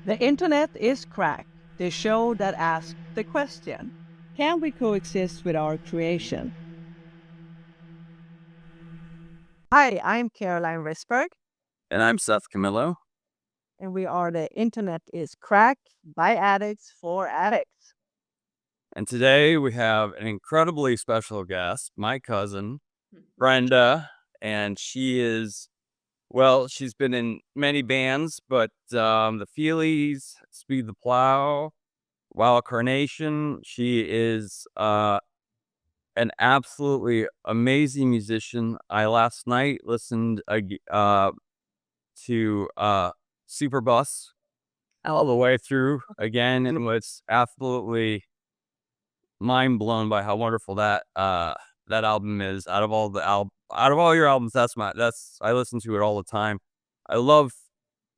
The internet is cracked, the show that asks the question, can we coexist with our creation? Hi, I'm Caroline Risberg, And I'm Seth Camillo. and we are The Internet is Cracked by Addicts for Addicts. And today we have an incredibly special guest, my cousin, Brenda. And she's been in many bands, but the Feelies, Speed the Plow, Wild Carnation. She is an absolutely amazing musician. I last night listened to Superbus all the way through again and was absolutely mind blown by how wonderful that album is. Out of all your albums, I listen to it all the time. I love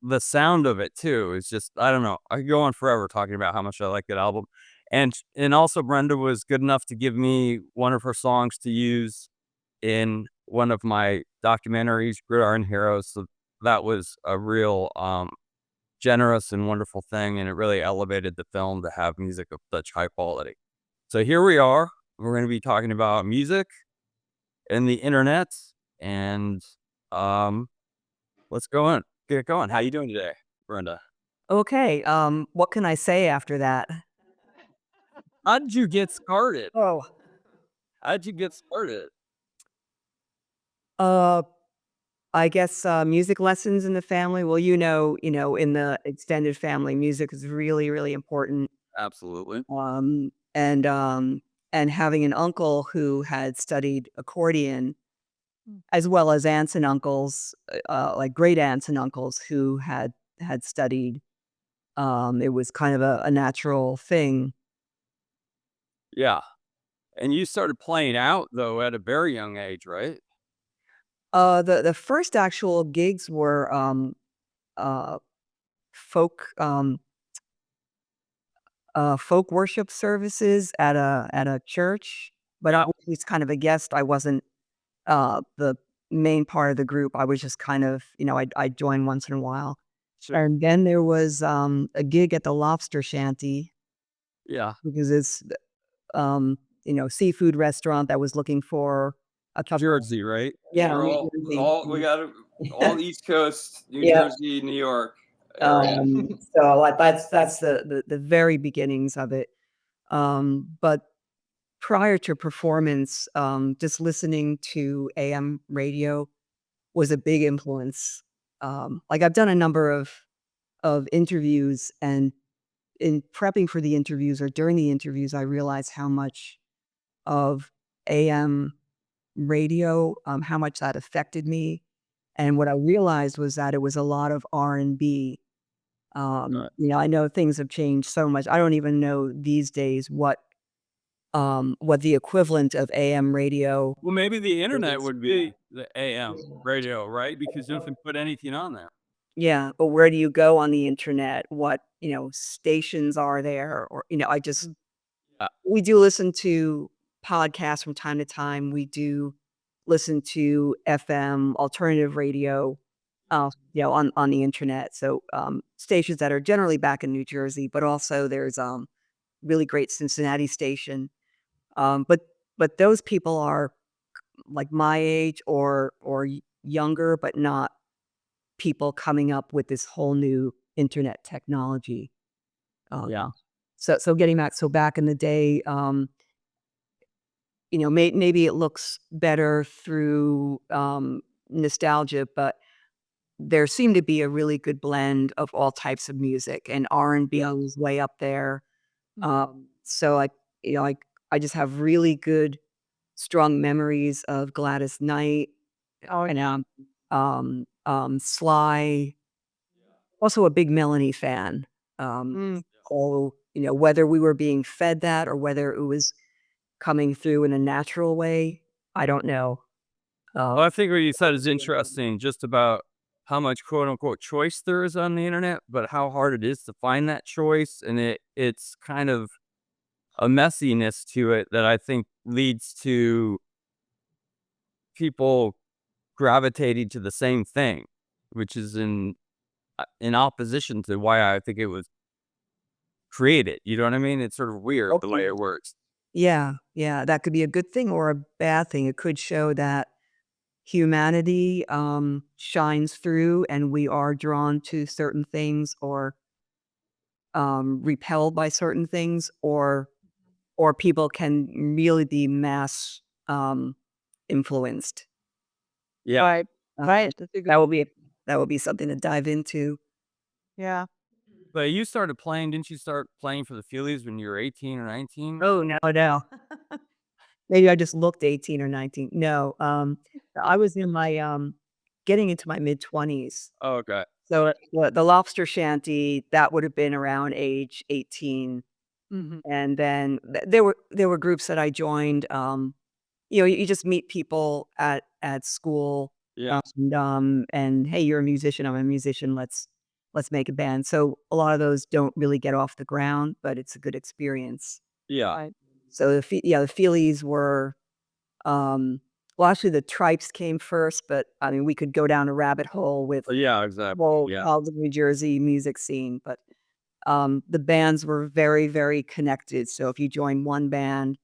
the sound of it too. It's just, I don't know, I could go on forever talking about how much I like that album. And also Brenda was good enough to give me one of her songs to use in one of my documentaries, Gridiron Heroes. So that was a real generous and wonderful thing, and it really elevated the film to have music of such high quality. So here we are. We're going to be talking about music and the internet, and let's go on. Get going. How you doing today, Brenda? Okay, what can I say after that? How did you get started? Oh. How did you get started? I guess, music lessons in the family. Well, in the extended family, music is really, really important. Absolutely. Um, and, um, and having an uncle who had studied accordion, as well as aunts and uncles, like great aunts and uncles who had studied, it was kind of a natural thing. Yeah. And you started playing out though at a very young age, right? The first actual gigs were, uh, folk, folk worship services at a church, but I was kind of a guest. I wasn't, the main part of the group. I was just kind of, I'd join once in a while. Sure. And then there was, a gig at the Lobster Shanty Yeah. because it's, seafood restaurant that was looking for a couple. Jersey, right? Yeah, We're New Jersey. we got all East Coast, New Yeah. Jersey, New York area. So like that's the very beginnings of it. But prior to performance, just listening to AM radio was a big influence. Like I've done a number of interviews, and in prepping for the interviews or during the interviews, I realized how much of AM radio, how much that affected me. And what I realized was that it was a lot of R&B. Right. I know things have changed so much. I don't even know these days what the equivalent of AM radio. Well, maybe the internet would be the AM radio, right? Because you can put anything on there. Yeah, but where do you go on the internet? What, stations are there? Or, I just we do listen to podcasts from time to time. We do listen to FM alternative radio, on the internet. So, stations that are generally back in New Jersey, but also there's really great Cincinnati station. But those people are like my age or younger, but not people coming up with this whole new internet technology. Yeah. So getting back, so back in the day, maybe it looks better through nostalgia, but there seemed to be a really good blend of all types of music, and R&B was way up there. So I just have really good, strong memories of Gladys Knight. Oh, and Sly. Also a big Melanie fan. Whether we were being fed that or whether it was coming through in a natural way, I don't know. Well, I think what you said is interesting, just about how much quote unquote choice there is on the internet, but how hard it is to find that choice. And it's kind of a messiness to it that I think leads to people gravitating to the same thing, which is in in opposition to why I think it was created. You know what I mean? It's sort of weird the way Okay. it works. Yeah, yeah, that could be a good thing or a bad thing. It could show that humanity shines through and we are drawn to certain things or repelled by certain things, or people can really be mass influenced. Yeah. Right. Uh, Right. That's a good. that will be something to dive into. Yeah. But you started playing, didn't you start playing for the Feelies when you were 18 or 19? Oh no, no. Maybe I just looked 18 or 19. No, I was in my getting into my mid-20s. Oh, okay. So the lobster shanty, that would have been around age 18. Mhm. And then there were groups that I joined. You just meet people at school, Yeah. and hey, you're a musician, I'm a musician. Let's make a band. So a lot of those don't really get off the ground, but it's a good experience. Yeah. Right. So the Feelies were well, actually the Tripes came first, but I mean we could go down a rabbit hole with Yeah, exactly. whole Yeah. all the New Jersey music scene, but the bands were very, very connected. So if you join one band,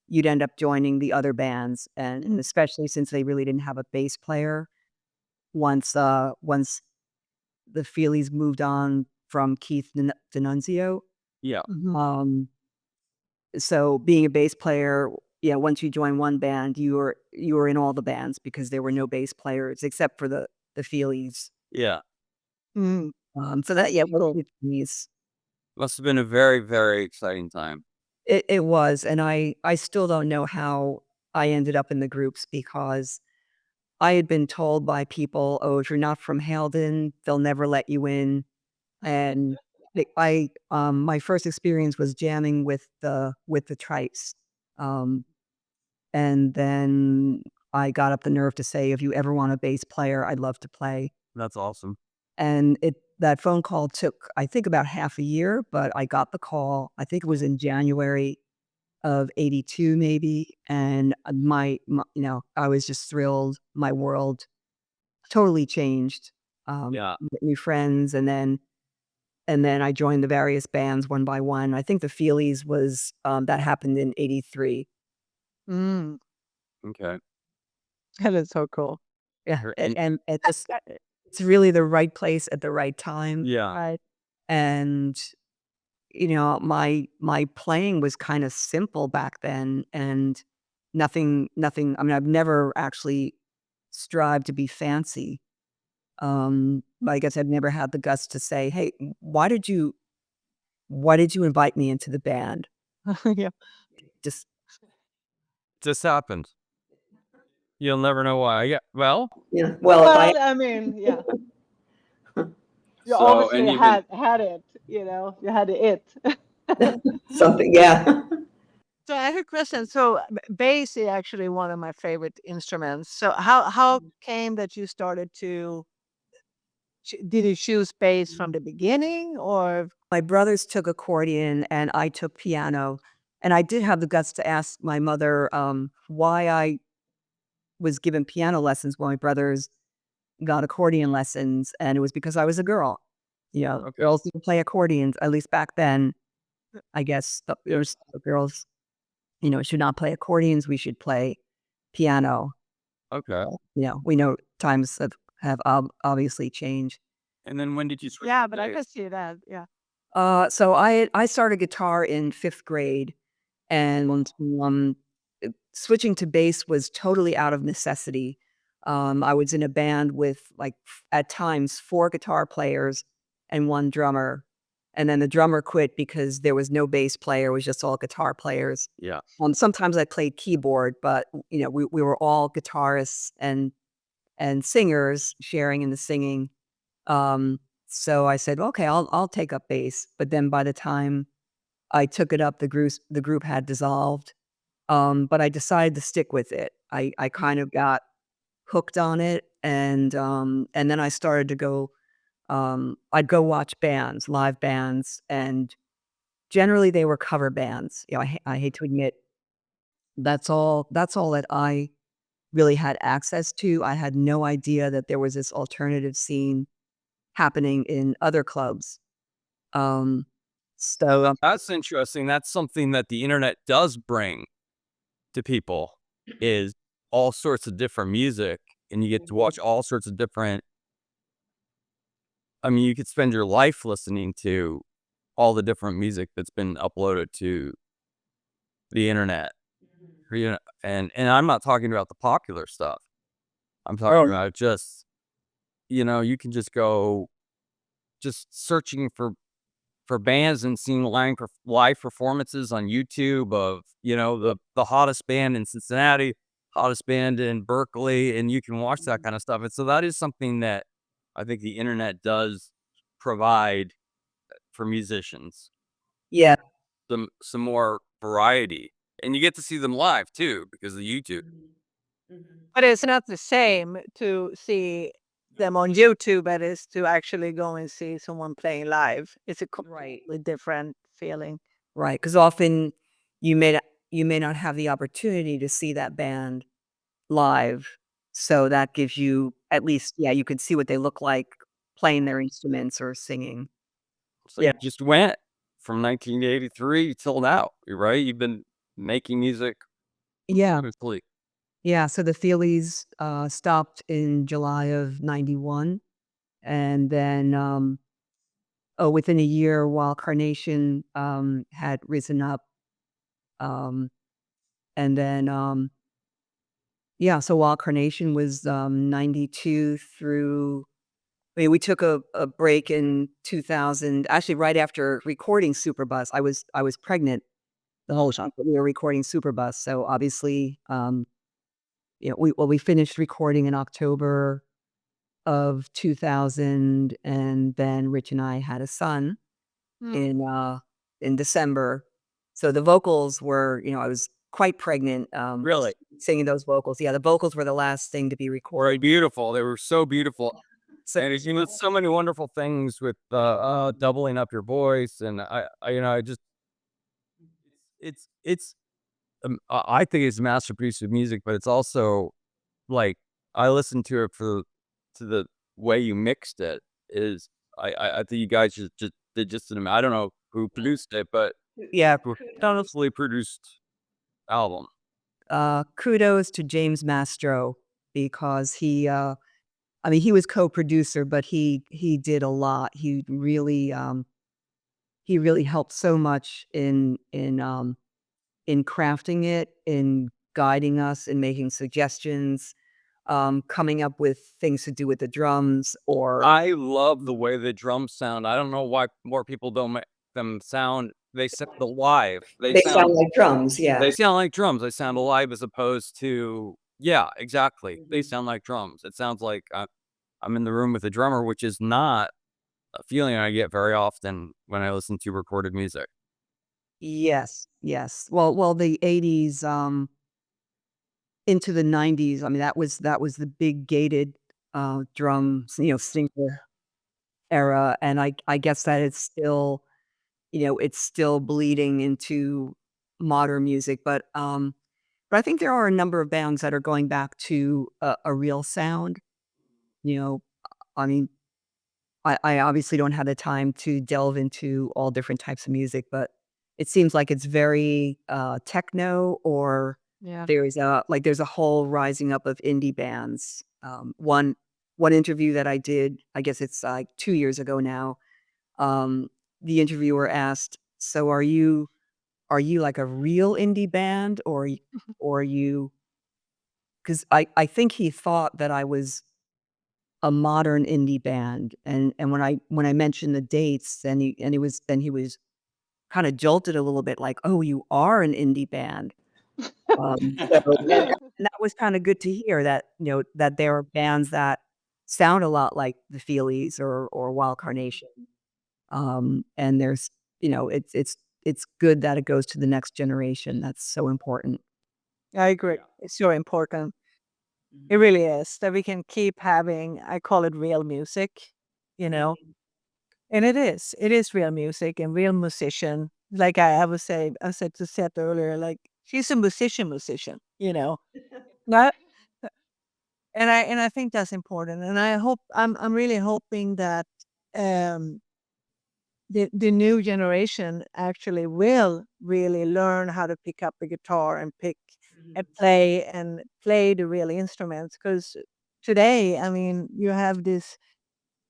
you'd end up joining the other bands, and especially since they really didn't have a bass player. Once the Feelies moved on from Keith D'Annunzio, Yeah. Mhm. so being a bass player, yeah, once you join one band, you were in all the bands because there were no bass players except for the Feelies. Yeah. Mm. So that yeah, Cool. Must have been a very, very exciting time. It was, and I still don't know how I ended up in the groups because I had been told by people, "Oh, if you're not from Halden, they'll never let you in." And my first experience was jamming with the Tripes, um, and then I got up the nerve to say, "If you ever want a bass player, I'd love to play." That's awesome. And that phone call took, I think, about half a year, but I got the call. I think it was in January of '82 maybe, and I was just thrilled. My world totally changed. Yeah. Met new friends, and then I joined the various bands one by one. I think the Feelies was, that happened in '83. Mm. Okay. That is so cool. Yeah, and And and it's really the right place at the right time, yeah, Right. and, my playing was kinda simple back then, and nothing I mean, I've never actually strived to be fancy. I guess I've never had the guts to say, "Hey, why did you invite me into the band?" Yeah. Just just happened. You'll never know why. Yeah. Well, yeah. Well, if I Well, I mean, yeah. You so obviously and you've been had it, you had it. something, yeah. So I have a question. So bass is actually one of my favorite instruments. So how came that you started to did you choose bass from the beginning or My brothers took accordion and I took piano, and I did have the guts to ask my mother, why I was given piano lessons while my brothers got accordion lessons, and it was because I was a girl. okay. Girls didn't play accordions, at least back then. I guess there's girls, should not play accordions, we should play piano. Okay. We know times have obviously changed. And then when did you switch Yeah, to but I bass? could see that. Yeah. So I started guitar in 5th grade, and, switching to bass was totally out of necessity. I was in a band with, like, at times, 4 guitar players and 1 drummer, and then the drummer quit because there was no bass player, it was just all guitar players. Yeah. Sometimes I played keyboard, but, we were all guitarists and singers sharing in the singing. Um, so I said, "Okay, I'll take up bass." But then by the time I took it up, the group had dissolved. But I decided to stick with it. I kind of got hooked on it, and then I started to go. I'd go watch bands, live bands, and generally they were cover bands. I hate to admit that's all that I really had access to. I had no idea that there was this alternative scene happening in other clubs. So That's interesting. That's something that the internet does bring to people is all sorts of different music, and you get to watch all sorts of different. I mean, you could spend your life listening to all the different music that's been uploaded to the internet. You know, and I'm not talking about the popular stuff. I'm talking about just, you can just go just searching for bands and seeing live performances on YouTube of, the hottest band in Cincinnati, hottest band in Berkeley, and you can watch that kind of stuff. And so that is something that I think the internet does provide for musicians, yeah, some more variety. And you get to see them live too because of YouTube. But it's not the same to see them on YouTube as to actually go and see someone playing live. It's a right, completely different feeling. right. Because often you may not have the opportunity to see that band live, so that gives you at least, yeah, you can see what they look like playing their instruments or singing. So you just went from 1983 till now, right? You've been making music Yeah. obviously. Yeah, so the Feelies, stopped in July of '91, and then, within a year, Wild Carnation, had risen up, um, and then, yeah, so Wild Carnation was, '92 through we took a break in 2000, actually right after recording Superbus. I was pregnant the whole time, but we were recording Superbus, so obviously, we finished recording in October of 2000, and then Rich and I had a son Mm. in December. So the vocals were, I was quite pregnant, Really? singing those vocals. Yeah, the vocals were the last thing to be recorded. Right, beautiful. They were so beautiful. So And it's, so many wonderful things with doubling up your voice, and I just it's I think it's a masterpiece of music, but it's also like I listened to it to the way you mixed it is I think you guys just did just I don't know who produced it, but yeah, honestly produced album. kudos to James Mastro because I mean, he was co-producer, but he did a lot. He really helped so much in crafting it, in guiding us, in making suggestions, coming up with things to do with the drums or I love the way the drums sound. I don't know why more people don't make them sound. They sound alive. they sound like drums, yeah. They sound like drums. They sound alive as opposed to yeah, exactly. They sound like drums. It sounds like I'm in the room with a drummer, which is not a feeling I get very often when I listen to recorded music. Yes, yes. Well, the '80s, into the '90s, I mean, that was the big gated, drums, singer era, and I guess that it's still, it's still bleeding into modern music, but I think there are a number of bands that are going back to a real sound, you know, I mean, I obviously don't have the time to delve into all different types of music, but it seems like it's very, techno or Yeah. there's a whole rising up of indie bands. One interview that I did, I guess it's, like, 2 years ago now, um, the interviewer asked, "So are you like a real indie band or are you?" 'Cause I think he thought that I was a modern indie band, and when I mentioned the dates, then he was kinda jolted a little bit like, "Oh, you are an indie band." And that was kinda good to hear that, that there are bands that sound a lot like the Feelies or Wild Carnation. And there's it's good that it goes to the next generation, that's so important. I agree. It's so important. It really is that we can keep having, I call it real music, you know, and it is. It is real music and real musician. Like I would say, I said to Seth earlier, like she's a musician, Not, and I think that's important. And I'm really hoping that um, the new generation actually will really learn how to pick up a guitar and pick and play the real instruments. Because today, I mean, you have this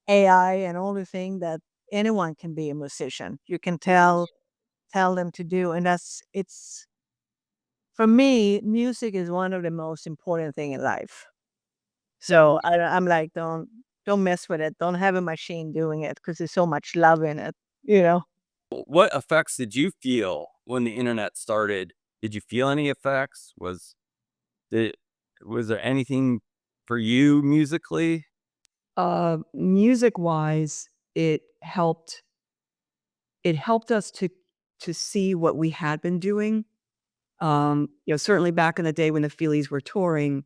AI and all the thing that anyone can be a musician. You can tell them to do, and that's it's for me. Music is one of the most important thing in life. So I'm like, don't mess with it. Don't have a machine doing it because there's so much love in it. You know. What effects did you feel when the internet started? Did you feel any effects? Did was there anything for you musically? Music wise, it helped us to see what we had been doing. Certainly back in the day when the Feelies were touring,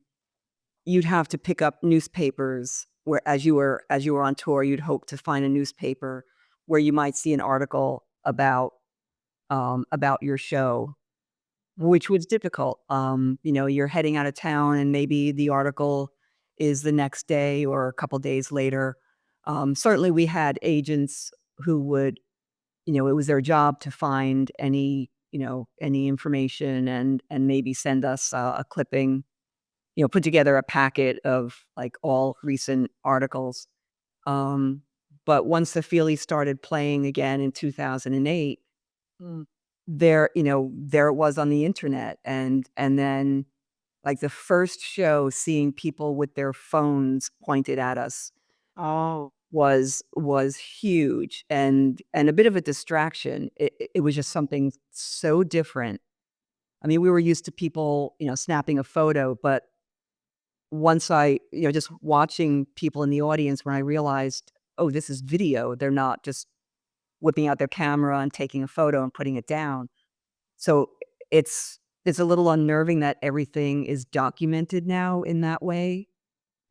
you'd have to pick up newspapers where as you were on tour, you'd hope to find a newspaper where you might see an article about your show, which was difficult. You're heading out of town and maybe the article is the next day or a couple days later. Certainly we had agents who would, it was their job to find any information and maybe send us a clipping, put together a packet of like all recent articles. Um, but once the Feelies started playing again in 2008, Mm. there it was on the internet, and then, like, the first show, seeing people with their phones pointed at us Oh. was huge and a bit of a distraction. It was just something so different. I mean, we were used to people, snapping a photo, but once just watching people in the audience when I realized, "Oh, this is video." They're not just whipping out their camera and taking a photo and putting it down. So it's a little unnerving that everything is documented now in that way.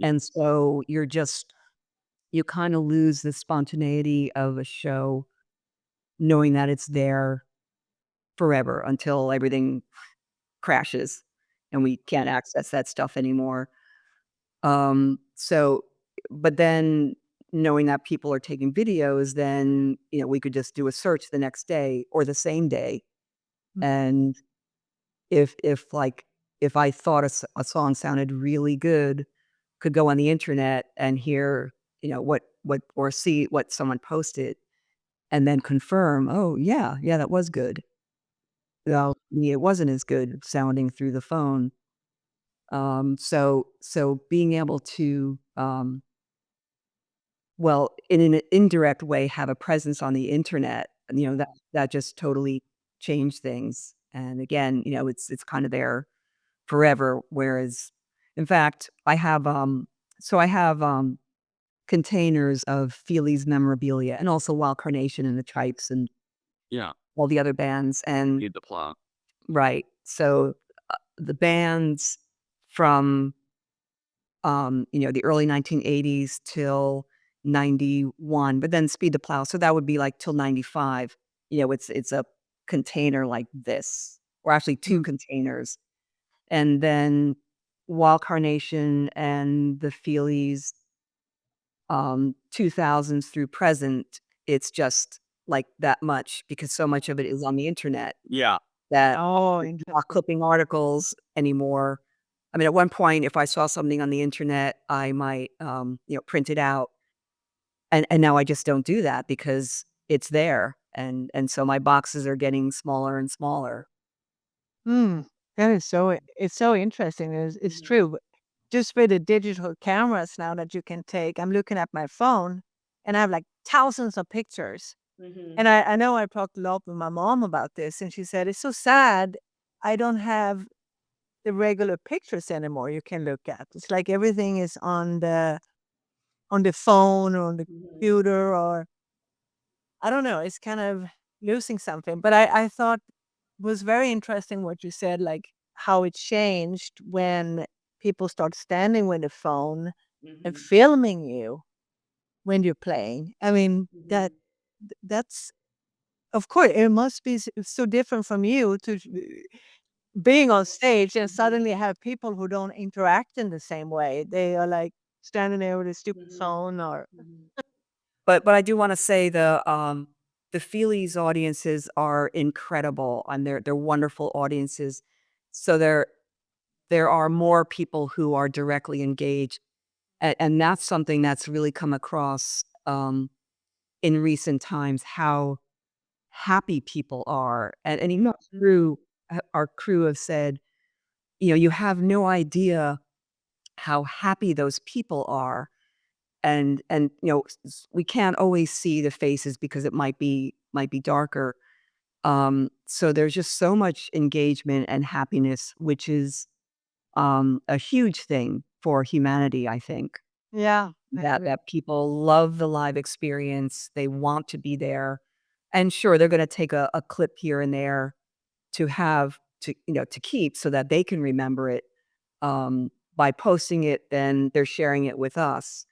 And so you kind of lose the spontaneity of a show knowing that it's there forever until everything crashes and we can't access that stuff anymore. So but then knowing that people are taking videos, then we could just do a search the next day or the same day. Mm. And like, if I thought a song sounded really good, could go on the internet and hear, what or see what someone posted and then confirm, "Oh, yeah, yeah, that was good." Well, it wasn't as good sounding through the phone. So being able to, well, in an indirect way, have a presence on the internet, and, that just totally changed things. And again, it's kind of there forever, whereas in fact, I have containers of Feelies memorabilia and also Wild Carnation and the Tripes and Yeah, all the other bands, and need the plot. right. So, the bands from, the early 1980s till 91, but then Speed the Plow, so that would be, like, till 95. It's a container like this, or actually 2 Mm. containers. And then Wild Carnation and the Feelies, 2000s through present, it's just, like, that much because so much of it is on the internet Yeah. that Oh, we're not interesting. clipping articles anymore. I mean, at one point, if I saw something on the internet, I might, print it out, and now I just don't do that because it's there, and so my boxes are getting smaller and smaller. Mm. That is it's so interesting. It's Mhm, true. But just with the digital cameras now that you can take, I'm looking at my phone and I have like thousands of pictures. mhm, And I know I talked a lot with my mom about this, and she said, "It's so sad. I don't have the regular pictures anymore you can look at. It's like everything is on the phone or on the mhm, computer, or I don't know, it's kind of losing something." But I thought was very interesting what you said, like how it changed when people start standing with the phone and mhm, filming you when you're playing. I mean, mhm, that's of course it must be so different from you to being on stage and mhm, suddenly have people who don't interact in the same way. They are like standing there with a stupid mhm, phone or mhm. But I do wanna say the Feelies audiences are incredible, and they're wonderful audiences. So there are more people who are directly engaged, and that's something that's really come across, in recent times, how happy people are, and even our crew have said, "You have no idea how happy those people are." And we can't always see the faces because it might be darker. So there's just so much engagement and happiness, which is a huge thing for humanity, I think. Yeah. That people love the live experience, they want to be there. And sure, they're gonna take a clip here and there to keep so that they can remember it. By posting it, then they're sharing it with us.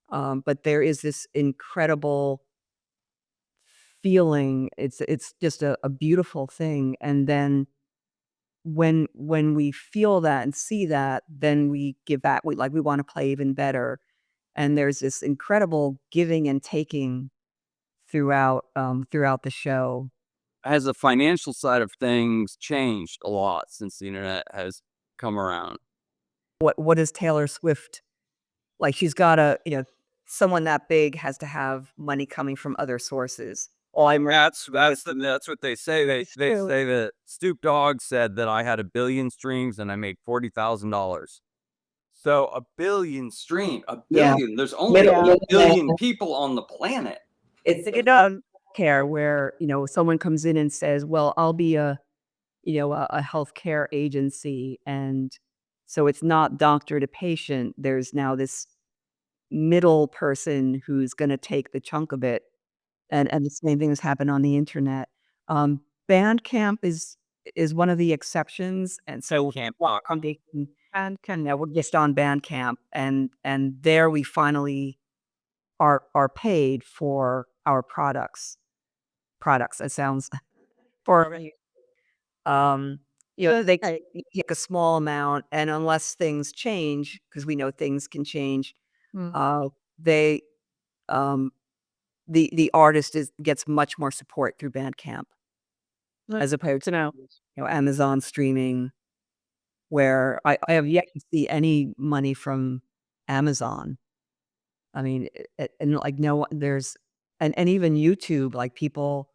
But there is this incredible feeling. It's just a beautiful thing. And then when we feel that and see that, then we give back. We want to play even better. And there's this incredible giving and taking throughout the show. Has the financial side of things changed a lot since the internet has come around? What is Taylor Swift like? She's got someone that big has to have money coming from other sources. Oh, That's what they say. They true. say that Stoop Dogg said that I had 1 billion streams and I made $40,000. So 1 billion. A Yeah. billion. There's only Yeah. 1 billion people on the planet. It's care where, someone comes in and says, "Well, I'll be a healthcare agency." And so it's not doctor to patient. There's now this middle person who's gonna take the chunk of it. And the same thing has happened on the internet. Bandcamp is one of the exceptions, and so we're just on Bandcamp, and there we finally are paid for our products. It sounds for um, they take a small amount, and unless things change, because we know things can change, Mm. they um, the artist gets much more support through Bandcamp as opposed to Amazon streaming, where I have yet to see any money from Amazon. I mean, and like no, there's and even YouTube, like people,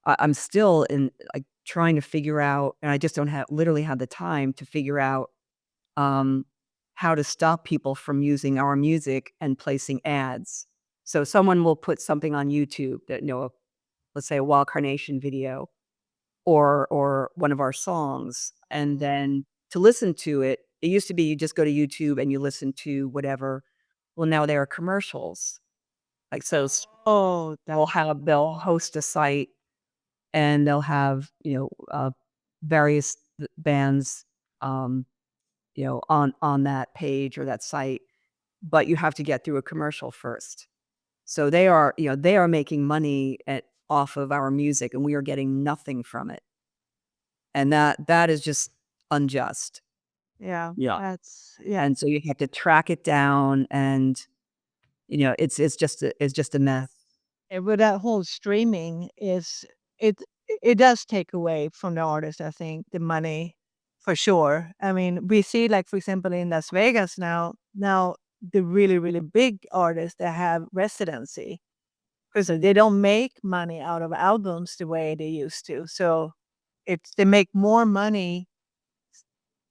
I'm still in like trying to figure out, and I just don't have literally have the time to figure out um, how to stop people from using our music and placing ads. So someone will put something on YouTube that let's say a Wild Carnation video or one of our songs, and then to listen to it, it used to be you just go to YouTube and you listen to whatever. Well, now there are commercials. Like so Oh, they'll host a site and they'll have, various bands, um, on that page or that site, but you have to get through a commercial first. So they are making money off of our music, and we are getting nothing from it. And that is just unjust. yeah. Yeah. Yeah. And so you have to track it down, and it's just a mess. And with that whole streaming it it does take away from the artist, I think, the money for sure. I mean, we see like for example in Las Vegas now the really, really big artists that have residency because they don't make money out of albums the way they used to. So they make more money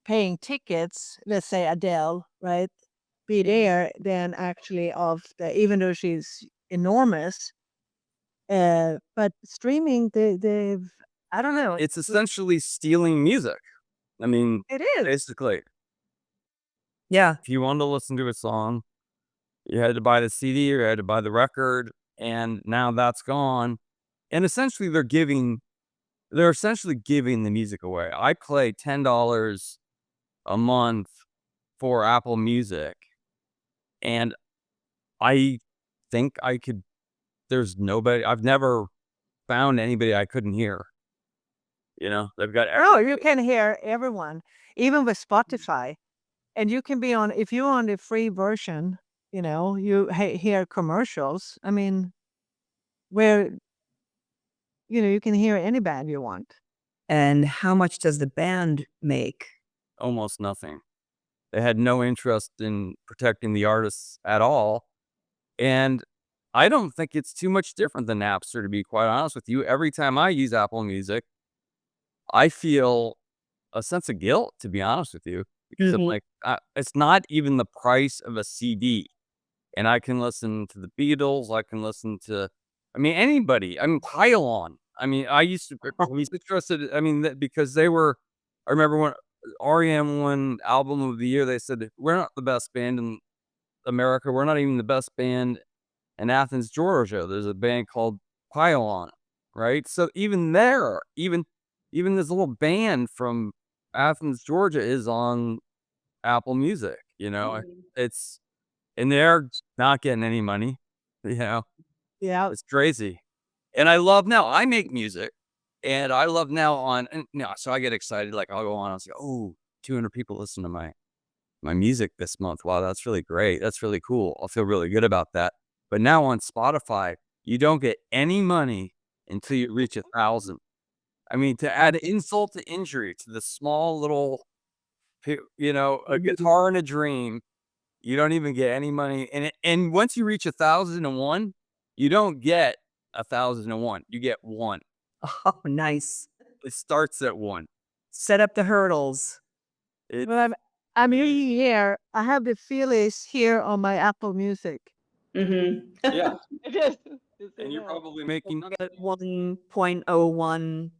paying tickets, let's say Adele, right? Be there than actually of the even though she's enormous. But streaming, they've I don't know. It's essentially stealing music. I mean, It is. basically, Yeah. if you wanted to listen to a song, you had to buy the CD or you had to buy the record, and now that's gone. And essentially, they're essentially giving the music away. I pay $10 a month for Apple Music, and I think I could. There's nobody. I've never found anybody I couldn't hear. They've got Oh, you can hear everyone, even with Spotify. And you can if you're on the free version, you hear commercials. I mean, where you can hear any band you want. And how much does the band make? Almost nothing. They had no interest in protecting the artists at all. And I don't think it's too much different than Napster, to be quite honest with you. Every time I use Apple Music, I feel a sense of guilt, to be honest with you, because I'm like, it's not even the price of a CD. And I can listen to the Beatles. I can listen to, anybody. Pylon. I used to be interested. Because they were, I remember when REM won Album of the Year, they said, we're not the best band in America. We're not even the best band in Athens, Georgia. There's a band called Pylon, right? So even there, even this little band from Athens, Georgia is on Apple Music, It's and they're not getting any money, Yeah. It's crazy. And I love now I make music and I love now so I get excited, like I'll go on and say, oh, 200 people listen to my music this month. Wow, that's really great. That's really cool. I'll feel really good about that. But now on Spotify, you don't get any money until you reach 1,000. To add insult to injury to the small little, a guitar and a dream, you don't even get any money. And once you reach 1,001, you don't get 1,001. You get one. Oh, nice. It starts at one. Set up the hurdles. But I'm reading here. I have the Feelies here on my Apple Music. Yeah. It is. And you're probably making nothing. At 1.01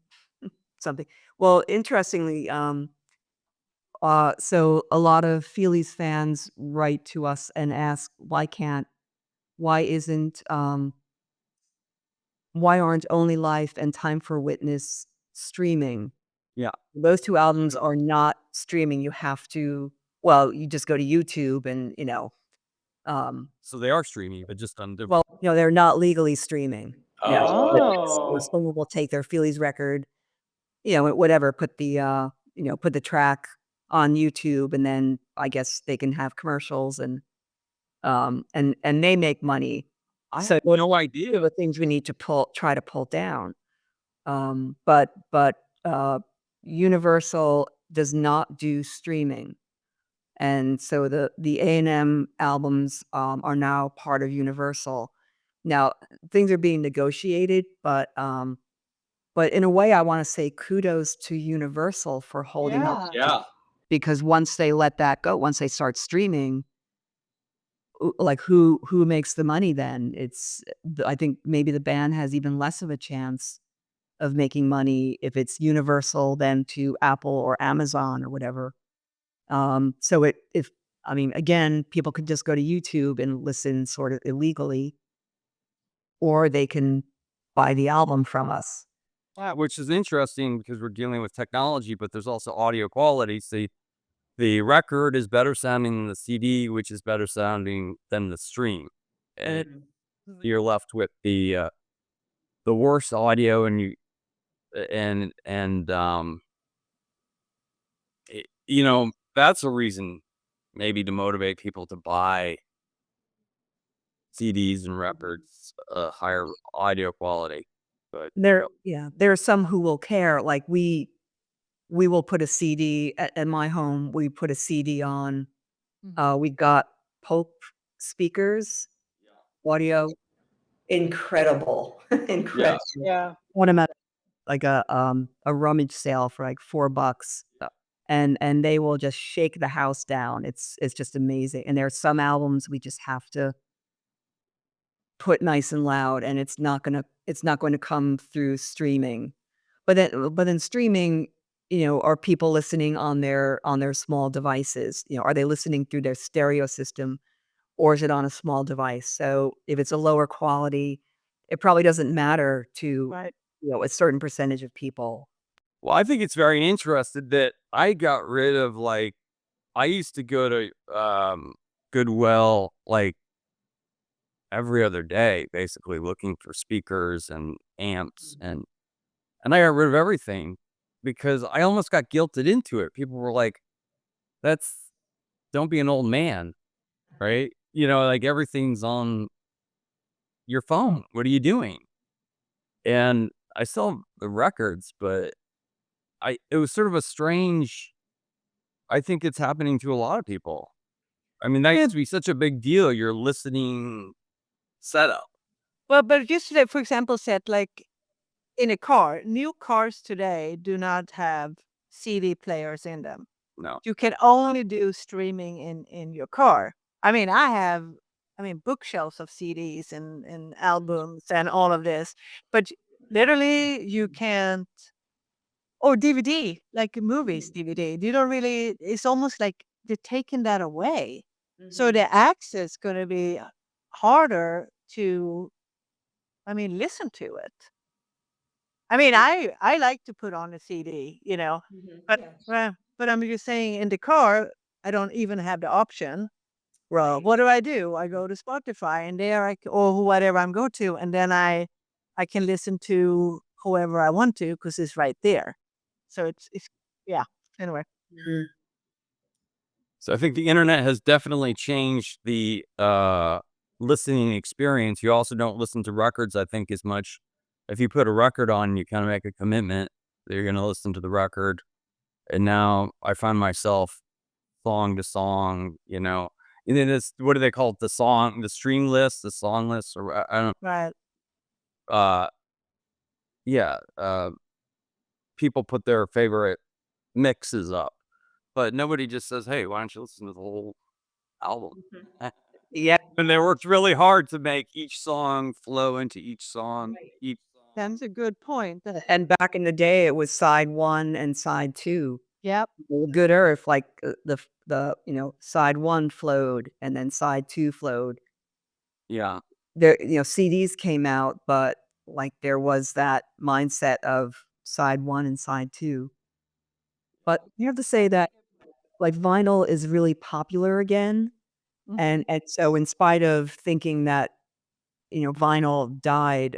something. Well, interestingly, so a lot of Feelies fans write to us and ask why aren't Only Life and Time for Witness streaming? Yeah. Those two albums are not streaming. You just go to YouTube and, So they are streaming, but just on different. they're not legally streaming. Oh. Someone will take their Feelies record, whatever, put the track on YouTube, and then I guess they can have commercials and they make money. I So have no those are idea. the things we need to try to pull down. But Universal does not do streaming. And so the A&M albums are now part of Universal. Now things are being negotiated, but in a way, I want to say kudos to Universal for holding up. Yeah. Because once they let that go, once they start streaming, like who makes the money then? I think maybe the band has even less of a chance of making money if it's Universal than to Apple or Amazon or whatever. So again, people could just go to YouTube and listen sort of illegally, or they can buy the album from us. Yeah, which is interesting because we're dealing with technology, but there's also audio quality. See, the record is better sounding than the CD, which is better sounding than the stream. And you're left with the worst audio, and that's a reason maybe to motivate people to buy CDs and records, higher audio quality. But There are some who will care. Like we will put a CD at my home. We put a CD on. We got Pope speakers, audio, incredible, incredible. Yeah. One of them at like a rummage sale for like $4, and they will just shake the house down. It's just amazing. And there are some albums we just have to put nice and loud, and it's not going to come through streaming. But then streaming, are people listening on their small devices? Are they listening through their stereo system, or is it on a small device? So if it's a lower quality, it probably doesn't matter to Right. a certain percentage of people. well, I think it's very interesting that I got rid of I used to go to Goodwill every other day, basically looking for speakers and amps, and I got rid of everything because I almost got guilted into it. People were like, don't be an old man, right? Everything's on your phone. What are you doing? and I still have the records, but it was sort of a strange. I think it's happening to a lot of people. I mean, that used to be such a big deal. Your listening setup. Well, but just today, for example, said like in a car, new cars today do not have CD players in them. No. You can only do streaming in your car. I mean, bookshelves of CDs and albums and all of this, but literally you can't. Or DVD, like movies DVD. You don't really. It's almost like they're taking that away. So the access going to be harder to. I mean, listen to it. I mean, I like to put on a CD, but but I'm just saying in the car, I don't even have the option. Well, what do? I go to Spotify and there or whatever I'm go to, and then I can listen to whoever I want to because it's right there. So it's yeah. Anyway, Mhm. So I think the internet has definitely changed the listening experience. You also don't listen to records, I think, as much. If you put a record on, you kind of make a commitment that you're going to listen to the record. And now I find myself song to song, and then it's, what do they call it? The stream list, the song list, or I don't. right. Uh, yeah. People put their favorite mixes up, but nobody just says, "Hey, why don't you listen to the whole album?" Yeah. And they worked really hard to make each song flow into each song. Each song. That's a good point. And back in the day, it was side 1 and side 2. Yep. Well, Good Earth, like, side 1 flowed and then side 2 flowed. Yeah. There CDs came out, but, like, there was that mindset of side 1 and side 2. But you have to say that, like, vinyl is really popular again, Mhm. and so in spite of thinking that, vinyl died,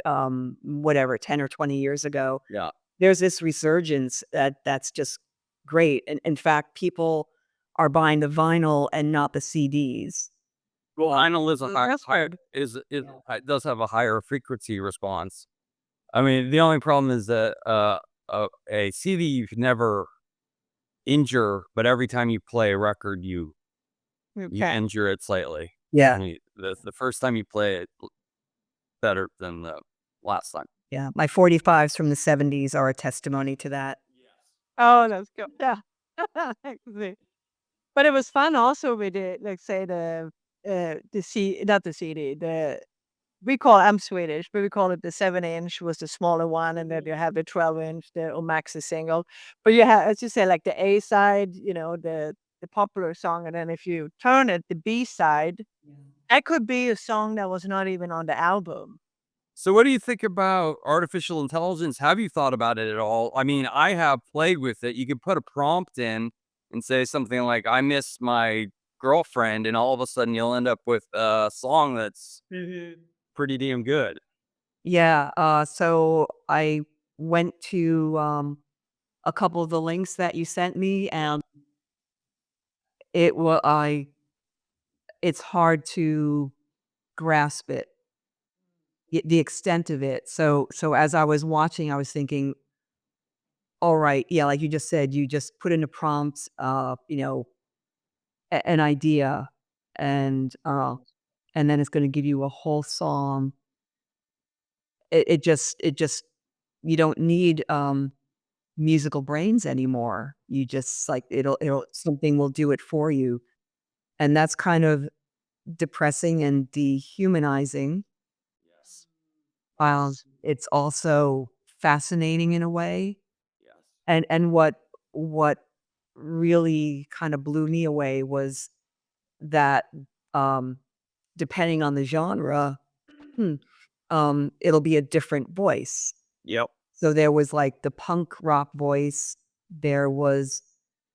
whatever, 10 or 20 years ago, Yeah. there's this resurgence that's just great, and in fact, people are buying the vinyl and not the CDs. Well, vinyl is a That's higher good. is it does have a higher frequency response. I mean, the only problem is that a CD you could never injure, but every time you play a record, you Okay. injure it slightly. I Yeah, mean, the first time you play it, better than the last time. yeah, my 45s from the '70s are a testimony to that. Oh, that's good. Yeah. I can see. But it was fun also with the, like, say not the CD, I'm Swedish, but we call it the 7-inch was the smaller one, and then you have the 12-inch, the maxi single. But you have, as you say, like the A side, the popular song, and then if you turn it, the B side, that could be a song that was not even on the album. So what do you think about artificial intelligence? Have you thought about it at all? I mean, I have played with it. You can put a prompt in and say something like, "I miss my girlfriend," and all of a sudden you'll end up with a song that's pretty damn good. Yeah, so I went to, a couple of the links that you sent me, and it wa I it's hard to grasp it, the extent of it. So as I was watching, I was thinking, "Alright, yeah," like you just said, you just put in a prompt, an idea, and then it's gonna give you a whole song. It just you don't need, musical brains anymore. You just, like, it'll something will do it for you, and that's kind of depressing and dehumanizing. Yes. It's also fascinating in a way, Yes. and what really kinda blew me away was that, um, depending on the genre, it'll be a different voice. Yep. So there was, like, the punk rock voice, there was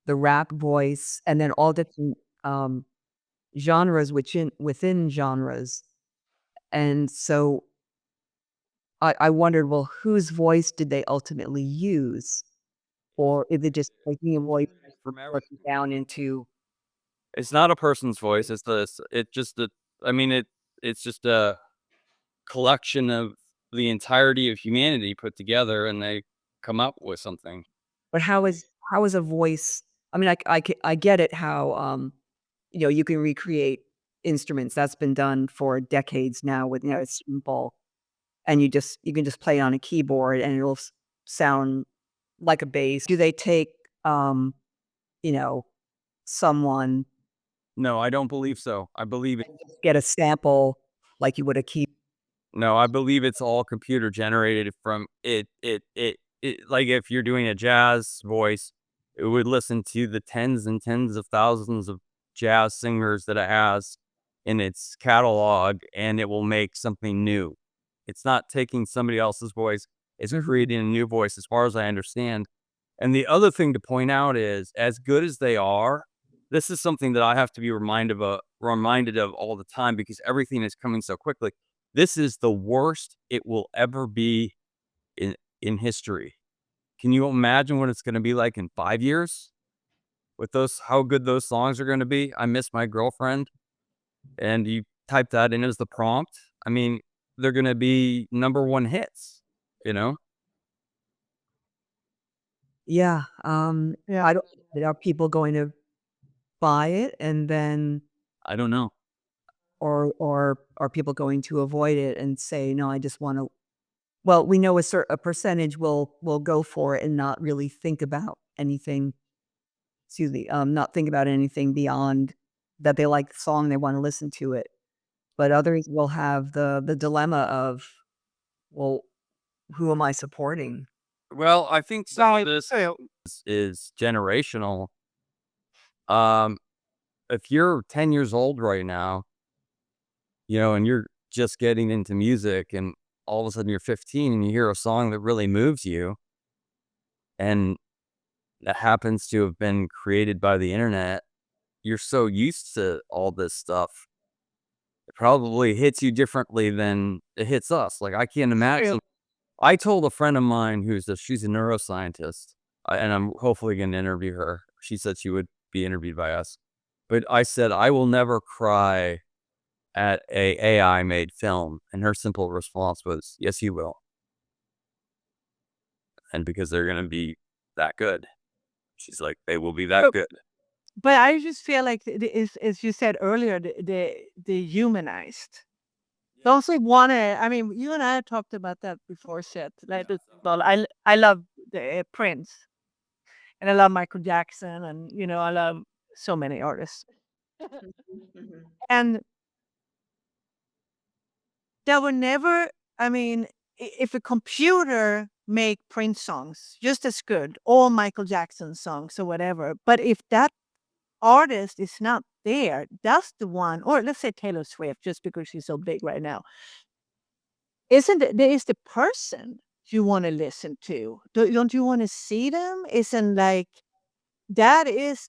the rap voice, and then all different, genres within genres, and so I wondered, well, whose voice did they ultimately use? Or is it just taking a voice and From broken down into It's not a person's voice. It's just a. I mean, it's just a collection of the entirety of humanity put together, and they come up with something. But how is a voice I mean, I get it how, you can recreate instruments. That's been done for decades now with, it's simple, and you can just play on a keyboard and it'll sound like a bass. Do they take, you know, someone No, I don't believe so. I believe it. get a sample like you would a key No, I believe it's all computer generated from it. Like if you're doing a jazz voice, it would listen to the tens and tens of thousands of jazz singers that it has in its catalog, and it will make something new. It's not taking somebody else's voice, it's creating a new voice, as far as I understand. And the other thing to point out is, as good as they are, this is something that I have to be reminded of all the time, because everything is coming so quickly. This is the worst it will ever be in history. Can you imagine what it's gonna be like in 5 years? With those how good those songs are gonna be? "I Miss My Girlfriend," and you type that in as the prompt. I mean, they're gonna be number 1 hits, you know? Yeah, Yeah. I don't are people going to buy it and then I don't know. or are people going to avoid it and say, "No, I just wanna" well, we know a percentage will go for it and not really think about anything excuse me, not think about anything beyond that they like the song, they wanna listen to it. But others will have the dilemma of, "Well, who am I supporting?" Well, I think some of this So is generational. Um, if you're 10 years old right now, and you're just getting into music, and all of a sudden you're 15 and you hear a song that really moves you, and that happens to have been created by the internet, you're so used to all this stuff. It probably hits you differently than it hits us. Like, I can't imagine. I told a friend of mine she's a neuroscientist, and I'm hopefully going to interview her. She said she would be interviewed by us. But I said, I will never cry at a AI made film. And her simple response was, yes, you will. And because they're going to be that good. She's like, they will be that So good. but I just feel like the is as you said earlier, the humanized. Don't we wanna I mean, you and I talked about that before, Seth. Like, well, I love the Prince, and I love Michael Jackson, and, I love so many artists. Mhm. And there were never I mean, if a computer make Prince songs just as good, or Michael Jackson songs or whatever, but if that artist is not there, that's the one, or let's say Taylor Swift, just because she's so big right now. Isn't it there is the person you wanna listen to. Don't you wanna see them? Isn't like that is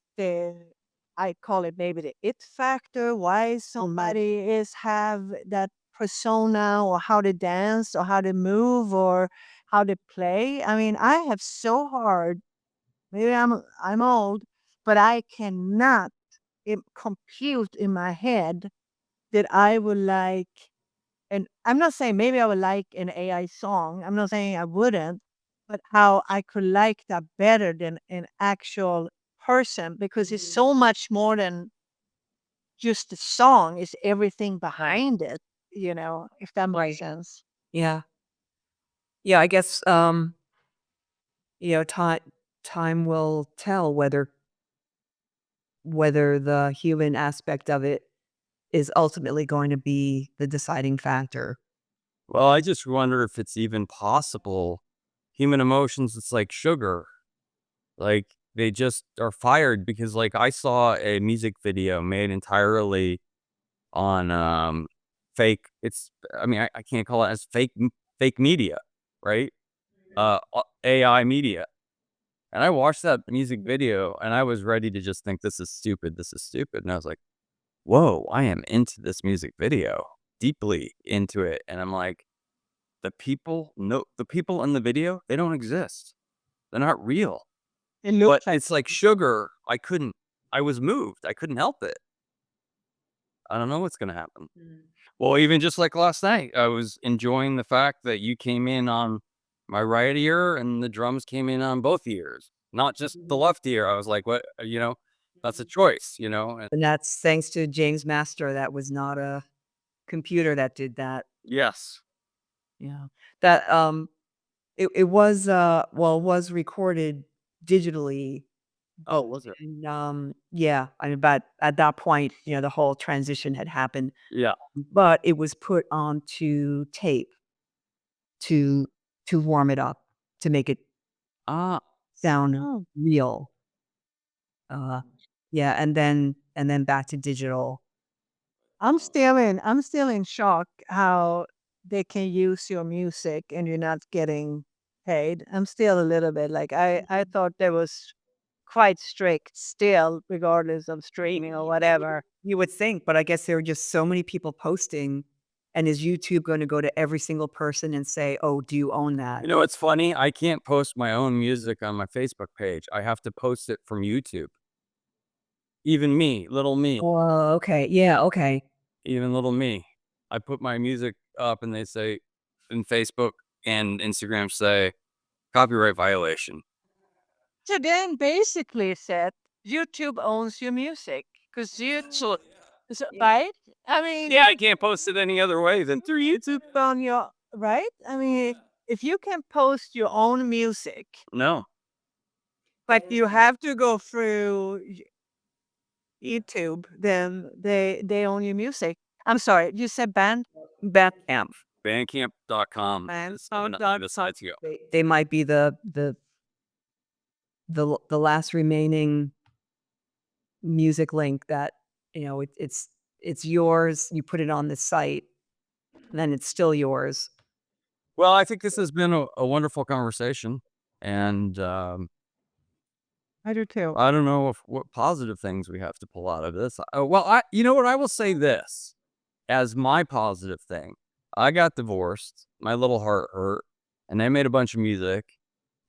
I call it maybe the it factor, why somebody is have that persona, or how to dance, or how to move, or how to play. I mean, I have so hard maybe I'm old, but I cannot compute in my head that I would like and I'm not saying maybe I would like an AI song. I'm not saying I wouldn't, but how I could like that better than an actual person, because it's Mhm. so much more than just the song, it's everything behind it, if that makes Right. sense. Yeah. Yeah, I guess, time will tell whether the human aspect of it is ultimately going to be the deciding factor. Well, I just wonder if it's even possible. Human emotions, it's like sugar. Like, they just are fired because, like, I saw a music video made entirely on, fake I mean, I can't call it as fake media, right? AI media. And I watched that music video, and I was ready to just think, this is stupid, and I was like, "Whoa, I am into this music video, deeply into it," and I'm like, the people in the video, they don't exist. They're not real. It But looks like it's like sugar, I was moved, I couldn't help it. I don't know what's gonna happen. Well, even just like last night, I was enjoying the fact that you came in on my right ear and the drums came in on both ears, not just the left ear. I was like, what, that's a choice, and And that's thanks to James Master. That was not a computer that did that. yes. Yeah. That, it was, well, it was recorded digitally, Oh, was it? and, yeah, I mean, but at that point, the whole transition had happened, Yeah. but it was put onto tape to warm it up, to make it Ah, sound Oh. real. Uh, yeah, and then back to digital. I'm still in shock how they can use your music and you're not getting paid. I'm still a little bit like I thought there was quite strict still, regardless of streaming or whatever. You would think, but I guess there are just so many people posting, and is YouTube gonna go to every single person and say, "Oh, do you own that?" it's funny. I can't post my own music on my Facebook page. I have to post it from YouTube. Even me, little me, Oh, okay. Yeah, okay. even little me. I put my music up and they say in Facebook and Instagram say copyright violation. So then basically said YouTube owns your music because right? I mean, Yeah, I can't post it any other way than through YouTube. on your right? I mean, if you can post your own music, No. but you have to go through YouTube, then they own your music. I'm sorry, you said band? Bandcamp. Bandcamp.com is another site to go. They might be the last remaining music link that, it's yours, you put it on the site, and then it's still yours. Well, I think this has been a wonderful conversation, and I do too. I don't know what positive things we have to pull out of this. You know what? I will say this as my positive thing. I got divorced. My little heart hurt, and I made a bunch of music,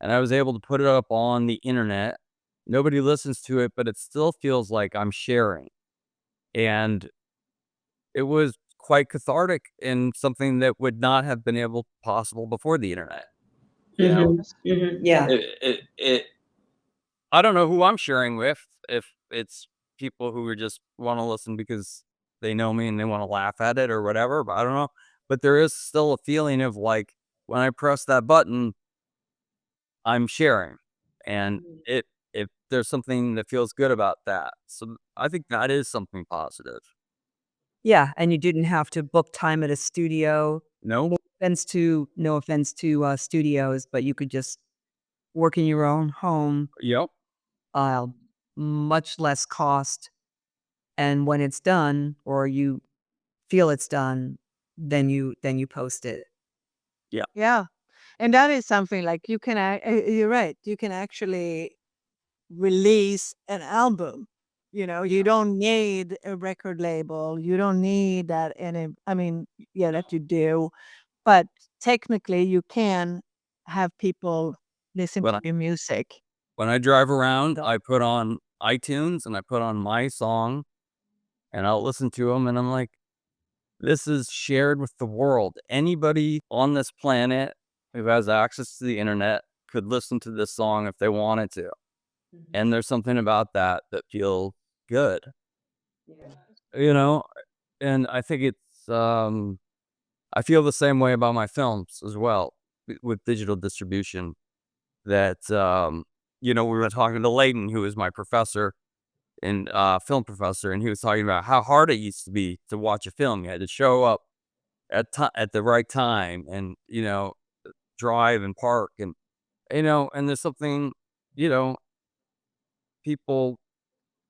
and I was able to put it up on the internet. Nobody listens to it, but it still feels like I'm sharing, and it was quite cathartic and something that would not have been able possible before the internet. You know, Mhm, mhm, yeah. it I don't know who I'm sharing with, if it's people who are just wanna listen because they know me and they wanna laugh at it or whatever, but I don't know. But there is still a feeling of, like, when I press that button, I'm sharing, and if there's something that feels good about that. So, I think that is something positive. Yeah, and you didn't have to book time at a studio. No? No offense to, studios, but you could just work in your own home, Yep. uh, much less cost, and when it's done or you feel it's done, then you post it. Yeah. Yeah. And that is something like you can you're right. You can actually release an album. You don't need a record label. You don't need that any I mean, yeah, that you do, but technically you can have people listen When to I your music. when I drive around, I put on iTunes and I put on my song, and I'll listen to them, and I'm like, this is shared with the world. Anybody on this planet who has access to the internet could listen to this song if they wanted to. And there's something about that that feels good, you know? And I think I feel the same way about my films as well with digital distribution that, we were talking to Layton, who is my professor and film professor, and he was talking about how hard it used to be to watch a film. You had to show up at the right time and, drive and park and there's something, you know, people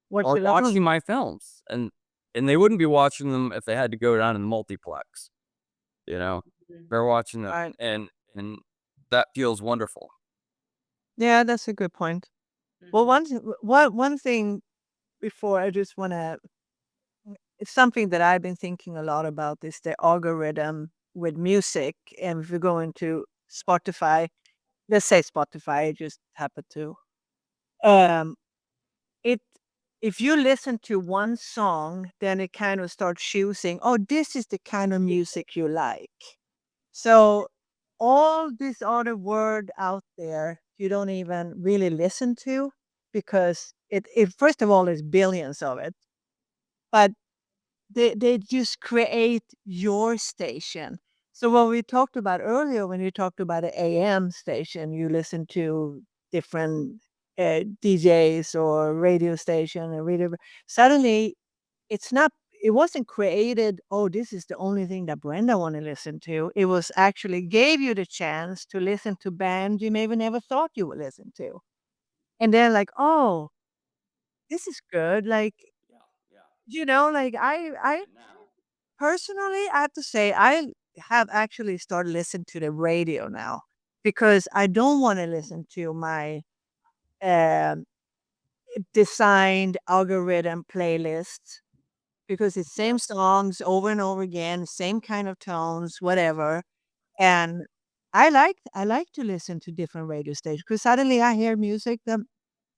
What's are your level? watching my films and they wouldn't be watching them if they had to go down in the multiplex, you know. They're watching them Right. and that feels wonderful. Yeah, that's a good point. Well, one thing before I just want to it's something that I've been thinking a lot about is the algorithm with music. And if you go into Spotify, let's say Spotify, I just happen to, um, it if you listen to one song, then it kind of starts choosing, oh, this is the kind of music you like. So all this other word out there, you don't even really listen to because it first of all, there's billions of it, but they just create your station. So what we talked about earlier, when you talked about an AM station, you listen to different DJs or radio station or radio. Suddenly, it's not. It wasn't created. Oh, this is the only thing that Brenda want to listen to. It was actually gave you the chance to listen to bands you maybe never thought you would listen to, and then like, oh, this is good. Like, like I personally, I have to say, I have actually started listening to the radio now because I don't want to listen to my um, designed algorithm playlists because it's same songs over and over again, same kind of tones, whatever. And I like to listen to different radio stations because suddenly I hear music that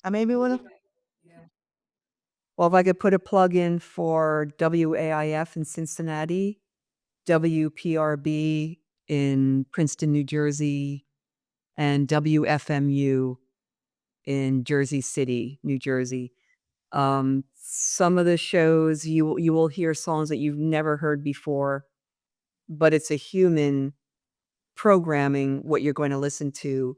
I maybe want to. Well, if I could put a plug in for WAIF in Cincinnati, WPRB in Princeton, New Jersey, and WFMU in Jersey City, New Jersey. Some of the shows you will hear songs that you've never heard before, but it's a human programming what you're going to listen to.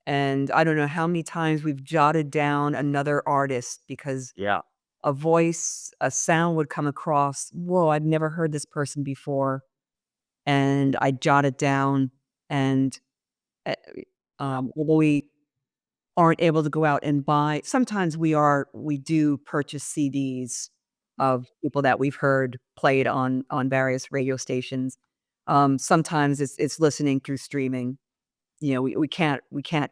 And I don't know how many times we've jotted down another artist because Yeah. a voice, a sound would come across. Whoa, I've never heard this person before. And I jot it down. And uh, although we aren't able to go out and buy, sometimes we do purchase CDs of people that we've heard played on various radio stations. Sometimes it's listening through streaming. We can't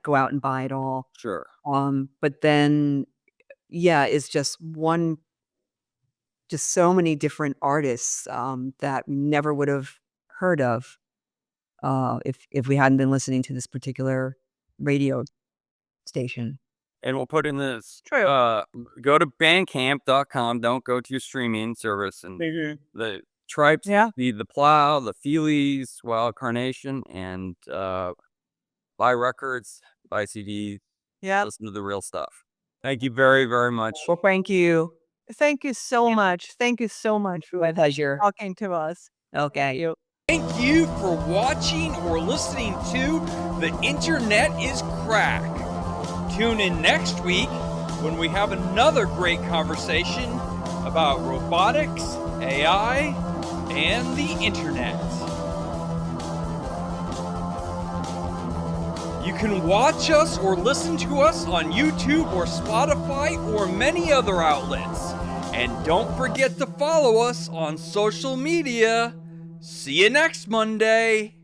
go out and buy it all. Sure. But then yeah, it's just so many different artists that we never would have heard of if we hadn't been listening to this particular radio station. And we'll put in this. True. Go to bandcamp.com. Don't go to your streaming service. And the Tribes, Yeah. the Plow, the Feelies, Wild Carnation, and buy records, buy CDs, Yeah. listen to the real stuff. Thank you very, very much. Well, thank you. Thank you so much. Thank you so much for My pleasure. talking to us. Thank Okay. you. Thank you for watching or listening to The Internet is Crack. Tune in next week when we have another great conversation about robotics, AI, and the internet. You can watch us or listen to us on YouTube or Spotify or many other outlets. And don't forget to follow us on social media. See you next Monday.